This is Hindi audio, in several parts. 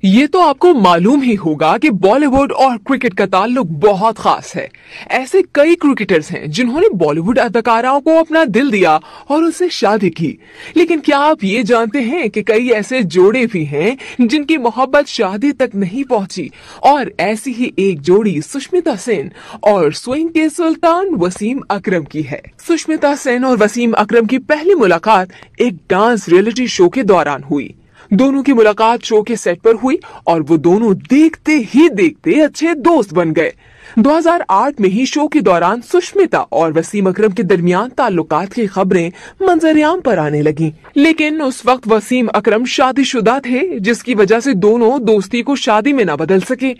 ये तो आपको मालूम ही होगा कि बॉलीवुड और क्रिकेट का ताल्लुक बहुत खास है। ऐसे कई क्रिकेटर्स हैं जिन्होंने बॉलीवुड अदाकाराओं को अपना दिल दिया और उनसे शादी की। लेकिन क्या आप ये जानते हैं कि कई ऐसे जोड़े भी हैं जिनकी मोहब्बत शादी तक नहीं पहुंची। और ऐसी ही एक जोड़ी सुष्मिता सेन और स्विंग के सुल्तान वसीम अकरम की है। सुष्मिता सेन और वसीम अकरम की पहली मुलाकात एक डांस रियलिटी शो के दौरान हुई। दोनों की मुलाकात शो के सेट पर हुई और वो दोनों देखते ही देखते अच्छे दोस्त बन गए। 2008 में ही शो के दौरान सुष्मिता और वसीम अकरम के दरमियान ताल्लुकात की खबरें मंजरेआम पर आने लगी। लेकिन उस वक्त वसीम अकरम शादीशुदा थे, जिसकी वजह से दोनों दोस्ती को शादी में न बदल सके।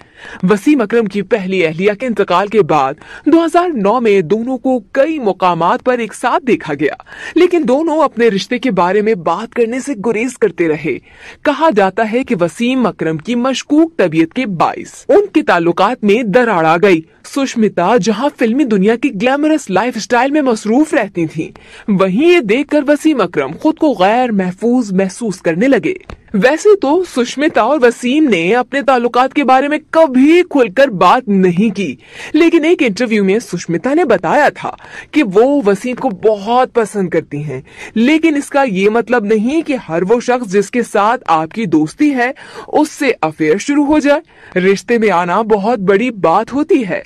वसीम अकरम की पहली अहलिया के इंतकाल के बाद 2009 में दोनों को कई मुकामात पर एक साथ देखा गया, लेकिन दोनों अपने रिश्ते के बारे में बात करने से गुरेज करते रहे। कहा जाता है कि वसीम अकरम की मशकूक तबीयत के बाइस उनके ताल्लुकात में दरार आ गई। सुष्मिता जहां फिल्मी दुनिया की ग्लैमरस लाइफस्टाइल में मसरूफ रहती थीं, वहीं ये देखकर वसीम अकरम खुद को गैर महफूज महसूस करने लगे। वैसे तो सुष्मिता और वसीम ने अपने ताल्लुकात के बारे में कभी खुलकर बात नहीं की, लेकिन एक इंटरव्यू में सुष्मिता ने बताया था कि वो वसीम को बहुत पसंद करती हैं। लेकिन इसका ये मतलब नहीं कि हर वो शख्स जिसके साथ आपकी दोस्ती है उससे अफेयर शुरू हो जाए। रिश्ते में आना बहुत बड़ी बात होती है।